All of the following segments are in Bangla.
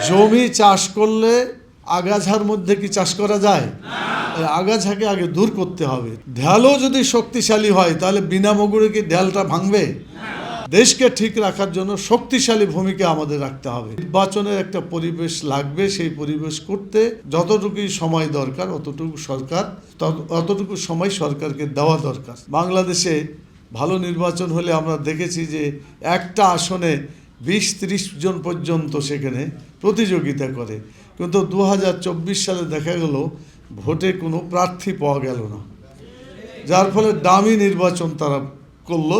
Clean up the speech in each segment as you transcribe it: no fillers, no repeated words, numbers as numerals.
জমি চাষ করলে আগাছার মধ্যে কি চাষ করা যায়? আগাছাকে আগে দূর করতে হবে। ঢালও যদি শক্তিশালী হয় তাহলে বিনা মগুরে কি ঢালটা ভাঙবে? দেশকে ঠিক রাখার জন্য শক্তিশালী ভূমিকা আমাদের রাখতে হবে। নির্বাচনের একটা পরিবেশ লাগবে, সেই পরিবেশ করতে যতটুকু সময় দরকার অতটুকু সময় সরকারকে দেওয়া দরকার। বাংলাদেশে ভালো নির্বাচন হলে আমরা দেখেছি যে একটা আসনে 20-30 জন পর্যন্ত সেখানে প্রতিযোগিতা করে, কিন্তু 2024 সালে দেখা গেল ভোটে কোনো প্রার্থী পাওয়া গেল না, যার ফলে দামি নির্বাচন তারা করলো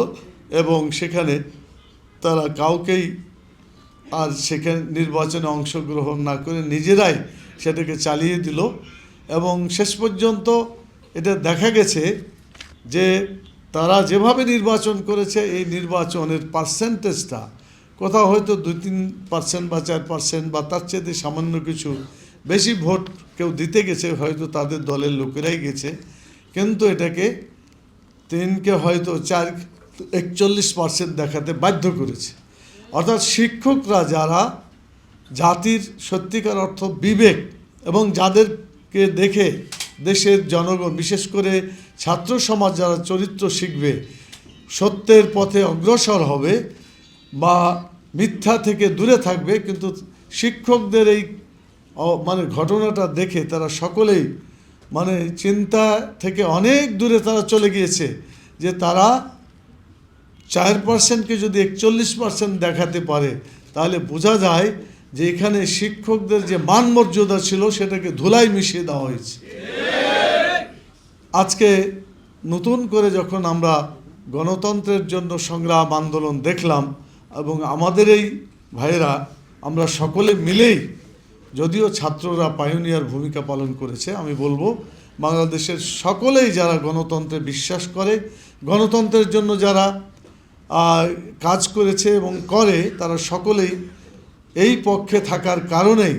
এবং সেখানে তারা কাউকেই আর সেখানে নির্বাচনে অংশগ্রহণ না করে নিজেরাই সেটাকে চালিয়ে দিল। এবং শেষ পর্যন্ত এটা দেখা গেছে যে তারা যেভাবে নির্বাচন করেছে এই নির্বাচনের পার্সেন্টেজটা কোথাও হয়তো 2-3% বা 4% বা তার চেয়ে সামান্য কিছু বেশি ভোট কেউ দিতে গেছে, হয়তো তাদের দলের লোকেরাই গেছে, কিন্তু এটাকে 3কে হয়তো 41% দেখাতে বাধ্য করেছে। অর্থাৎ শিক্ষকরা যারা জাতির সত্যিকার অর্থ বিবেক এবং যাদেরকে দেখে দেশের জনগণ বিশেষ করে ছাত্র সমাজ যারা চরিত্র শিখবে, সত্যের পথে অগ্রসর হবে বা মিথ্যা থেকে দূরে থাকবে, কিন্তু শিক্ষকদের এই ঘটনাটা দেখে তারা সকলেই চিন্তা থেকে অনেক দূরে তারা চলে গিয়েছে যে তারা 4%কে যদি 41% দেখাতে পারে তাহলে বোঝা যায় যে এখানে শিক্ষকদের যে মান মর্যাদা ছিল সেটাকে ধুলায় মিশিয়ে দেওয়া হয়েছে। আজকে নতুন করে যখন আমরা গণতন্ত্রের জন্য সংগ্রাম আন্দোলন দেখলাম এবং আমাদের এই ভাইয়েরা আমরা সকলে মিলেই, যদিও ছাত্ররা পায়োনিয়ার ভূমিকা পালন করেছে, আমি বলবো বাংলাদেশের সকলেই যারা গণতন্ত্রে বিশ্বাস করে, গণতন্ত্রের জন্য যারা কাজ করেছে এবং করে, তারা সকলেই এই পক্ষে থাকার কারণেই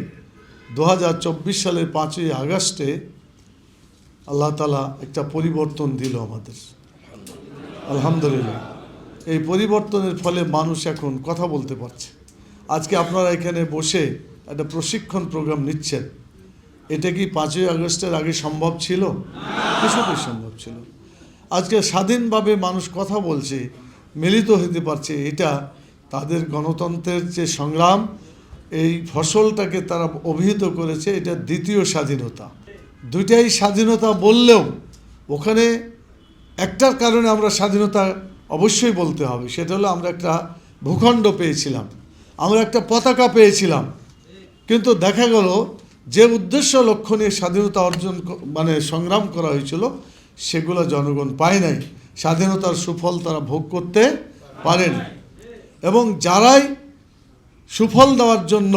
2024 সালের 5ই আগস্টে আল্লাহ তাআলা একটা পরিবর্তন দিল আমাদের, আলহামদুলিল্লাহ। এই পরিবর্তনের ফলে মানুষ এখন কথা বলতে পারছে। আজকে আপনারা এখানে বসে একটা প্রশিক্ষণ প্রোগ্রাম নিচ্ছেন, এটা কি 5ই আগস্টের আগে সম্ভব ছিল? কিছুতেই সম্ভব ছিল। আজকে স্বাধীনভাবে মানুষ কথা বলছে, মিলিত হতে পারছে, এটা তাদের গণতন্ত্রের যে সংগ্রাম, এই ফসলটাকে তারা অভিহিত করেছে, এটা দ্বিতীয় স্বাধীনতা। দুইটাই স্বাধীনতা বললেও ওখানে একটার কারণে আমরা স্বাধীনতা অবশ্যই বলতে হবে, সেটা হলো আমরা একটা ভূখণ্ড পেয়েছিলাম, আমরা একটা পতাকা পেয়েছিলাম, কিন্তু দেখা গেল যে উদ্দেশ্য লক্ষ্য নিয়ে স্বাধীনতা অর্জন সংগ্রাম করা হয়েছিল সেগুলো জনগণ পায় নাই, স্বাধীনতার সুফল তারা ভোগ করতে পারেনি। এবং যারাই সুফল দেওয়ার জন্য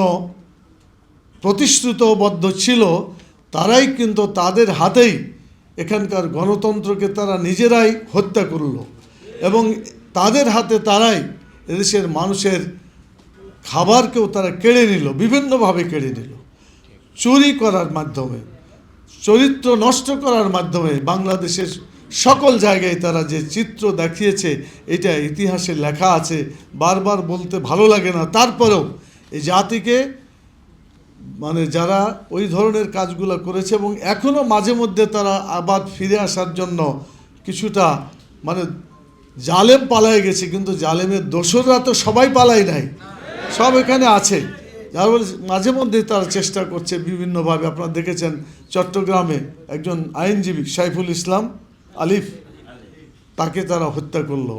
প্রতিশ্রুতবদ্ধ ছিল তারাই কিন্তু তাদের হাতেই এখানকার গণতন্ত্রকে তারা নিজেরাই হত্যা করল এবং তাদের হাতে তারাই এদেশের মানুষের খাবারকেও তারা কেড়ে নিল, বিভিন্নভাবে কেড়ে নিল, চুরি করার মাধ্যমে, চরিত্র নষ্ট করার মাধ্যমে। বাংলাদেশের সকল জায়গায় তারা যে চিত্র দেখিয়েছে এটা ইতিহাসে লেখা আছে, বারবার বলতে ভালো লাগে না, তারপরেও এই জাতিকে যারা ওই ধরনের কাজগুলো করেছে এবং এখনও মাঝে মধ্যে তারা আবার ফিরে আসার জন্য কিছুটা জালেম পালায় গেছে, কিন্তু জালেমের দোসররা তো সবাই পালাই নাই, সব এখানে আছে, যার ফলে মাঝে মধ্যে তারা চেষ্টা করছে বিভিন্নভাবে। আপনারা দেখেছেন চট্টগ্রামে একজন আইনজীবী সাইফুল ইসলাম আলিফ, তাকে তারা হত্যা করলো।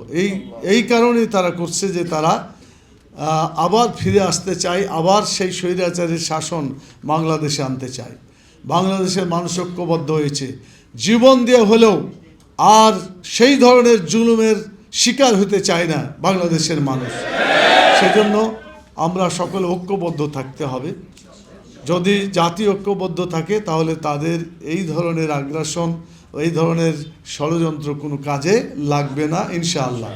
এই কারণেই তারা করছে যে তারা আবার ফিরে আসতে চায়, আবার সেই স্বৈরাচারের শাসন বাংলাদেশে আনতে চায়। বাংলাদেশের মানুষ ঐক্যবদ্ধ হয়েছে, জীবন দিয়ে হলেও আর সেই ধরনের জুলুমের শিকার হতে চায় না বাংলাদেশের মানুষ। সেজন্য আমরা সকলে ঐক্যবদ্ধ থাকতে হবে। যদি জাতি ঐক্যবদ্ধ থাকে তাহলে তাদের এই ধরনের আগ্রাসন, এই ধরনের ষড়যন্ত্র কোনো কাজে লাগবে না ইনশাআল্লাহ।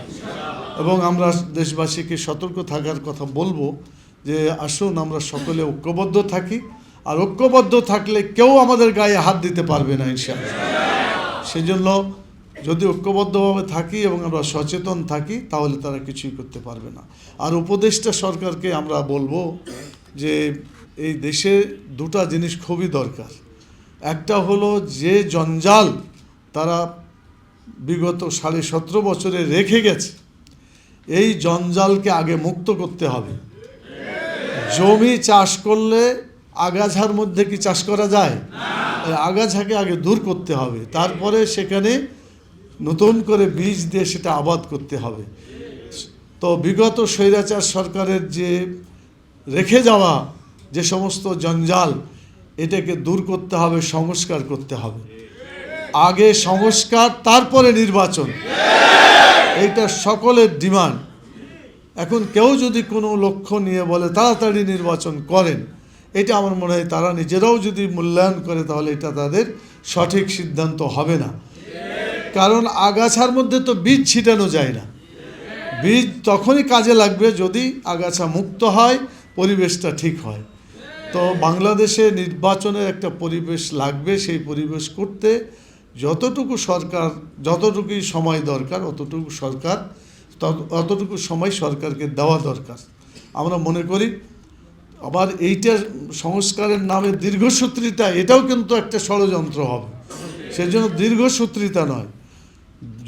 এবং আমরা দেশবাসীকে সতর্ক থাকার কথা বলবো যে আসুন আমরা সকলে ঐক্যবদ্ধ থাকি, আর ঐক্যবদ্ধ থাকলে কেউ আমাদের গায়ে হাত দিতে পারবে না ইনশাআল্লাহ। সেজন্য যদি ঐক্যবদ্ধভাবে থাকি এবং আমরা সচেতন থাকি তাহলে তারা কিছুই করতে পারবে না। আর উপদেষ্টা সরকারকে আমরা বলবো যে এই দেশে দুটা জিনিস খুবই দরকার। একটা হলো যে জঞ্জাল তারা বিগত 17.5 বছরে রেখে গেছে, এই জঞ্জালকে আগে মুক্ত করতে হবে। জমি চাষ করলে আগাছার মধ্যে কি চাষ করা যায়? আগাছাকে আগে দূর করতে হবে, তারপরে সেখানে নতুন করে বীজ দিয়ে সেটা আবাদ করতে হবে। তো বিগত স্বৈরাচার সরকারের যে রেখে যাওয়া যে সমস্ত জঞ্জাল, এটাকে দূর করতে হবে, সংস্কার করতে হবে। আগে সংস্কার, তারপরে নির্বাচন, এইটা সকলের ডিমান্ড। এখন কেউ যদি কোনো লক্ষ্য নিয়ে বলে তাড়াতাড়ি নির্বাচন করেন, এটা আমার মনে হয় তারা নিজেরাও যদি মূল্যায়ন করে তাহলে এটা তাদের সঠিক সিদ্ধান্ত হবে না। কারণ আগাছার মধ্যে তো বীজ ছিটানো যায় না। বীজ তখনই কাজে লাগবে যদি আগাছা মুক্ত হয়, পরিবেশটা ঠিক হয়। তো বাংলাদেশে নির্বাচনের একটা পরিবেশ লাগবে। সেই পরিবেশ করতে যতটুকুই সময় দরকার অতটুকু সময় সরকারকে দেওয়া দরকার। আমরা মনে করি আবার এইটা সংস্কারের নামে দীর্ঘসূত্রিতা, এটাও কিন্তু একটা ষড়যন্ত্র হবে। সেজন্য দীর্ঘসূত্রিতা নয়,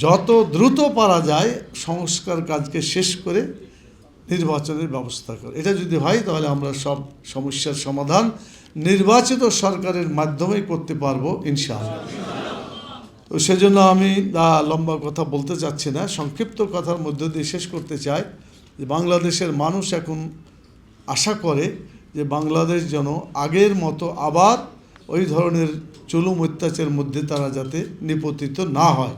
যত দ্রুত পারা যায় সংস্কার কাজকে শেষ করে নির্বাচনের ব্যবস্থা করে। এটা যদি হয় তাহলে আমরা সব সমস্যার সমাধান নির্বাচিত সরকারের মাধ্যমেই করতে পারবো ইনশাআল্লাহ। তো সেজন্য আমি লম্বা কথা বলতে চাচ্ছি না, সংক্ষিপ্ত কথার মধ্য দিয়ে শেষ করতে চাই যে বাংলাদেশের মানুষ এখন আশা করে যে বাংলাদেশ যেন আগের মতো আবার ওই ধরনের জুলুম অত্যাচারের মধ্যে তারা যাতে নিপতিত না হয়,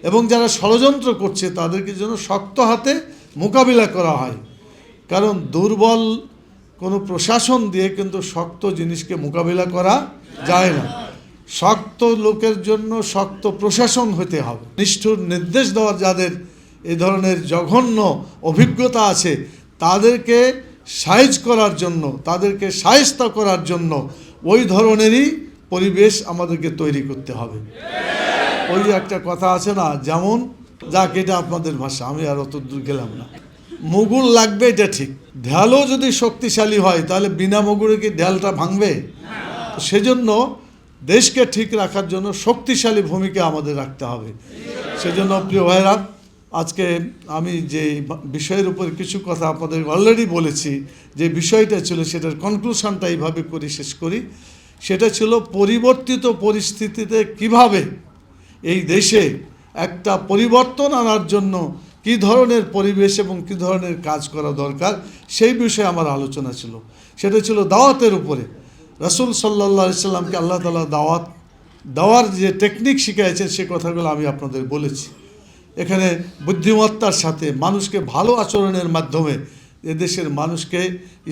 এবং যারা ষড়যন্ত্র করছে তাদেরকে যেন শক্ত হাতে মোকাবিলা করা হয়। কারণ দুর্বল কোনো প্রশাসন দিয়ে কিন্তু শক্ত জিনিসকে মোকাবিলা করা যায় না। শক্ত লোকের জন্য শক্ত প্রশাসন হতে হবে। নিষ্ঠুর নির্দেশ দেওয়ার যাদের এ ধরনের জঘন্য অভিজ্ঞতা আছে তাদেরকে সাইজ করার জন্য, তাদেরকে শায়েস্তা করার জন্য ওই ধরনেরই পরিবেশ আমাদেরকে তৈরি করতে হবে। ওই একটা কথা আছে না, যেমন যাক, এটা আপনাদের ভাষা, আমি আর অত দূর গেলাম না। মুগুর লাগবে, এটা ঠিক। ঢালও যদি শক্তিশালী হয় তাহলে বিনা মুগুরে কি ঢালটা ভাঙবে? সেজন্য দেশকে ঠিক রাখার জন্য শক্তিশালী ভূমিকা আমাদের রাখতে হবে। সেজন্য প্রিয় ভাইরা, আজকে আমি যে বিষয়ের উপর কিছু কথা আপনাদের অলরেডি বলেছি, যে বিষয়টা ছিল সেটার কনক্লুশনটা এইভাবে করে শেষ করি। সেটা ছিল পরিবর্তিত পরিস্থিতিতে কিভাবে এই দেশে একটা পরিবর্তন আনার জন্য কী ধরনের পরিবেশ এবং কী ধরনের কাজ করা দরকার, সেই বিষয়ে আমার আলোচনা ছিল। সেটা ছিল দাওয়াতের উপরে। রাসূল সাল্লাল্লাহু আলাইহি সাল্লামকে আল্লাহ তাআলা দাওয়াত দেওয়ার যে টেকনিক শিখিয়েছেন সে কথাগুলো আমি আপনাদের বলেছি। এখানে বুদ্ধিমত্তার সাথে মানুষকে ভালো আচরণের মাধ্যমে এদেশের মানুষকে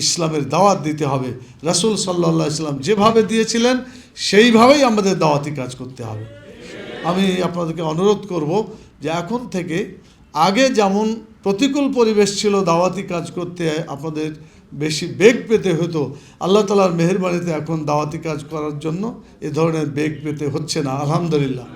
ইসলামের দাওয়াত দিতে হবে। রাসূল সাল্লাল্লাহু আলাইহি সাল্লাম যেভাবে দিয়েছিলেন সেইভাবেই আমাদের দাওয়াতি কাজ করতে হবে। আমি আপনাদেরকে অনুরোধ করব যে এখন থেকে, আগে যেমন প্রতিকূল পরিবেশ ছিল দাওয়াতি কাজ করতে আপনাদের বেশি বেগ পেতে হতো, আল্লাহ তাআলার মেহেরবানিতে এখন দাওয়াতি কাজ করার জন্য এ ধরনের বেগ পেতে হচ্ছে না, আলহামদুলিল্লাহ।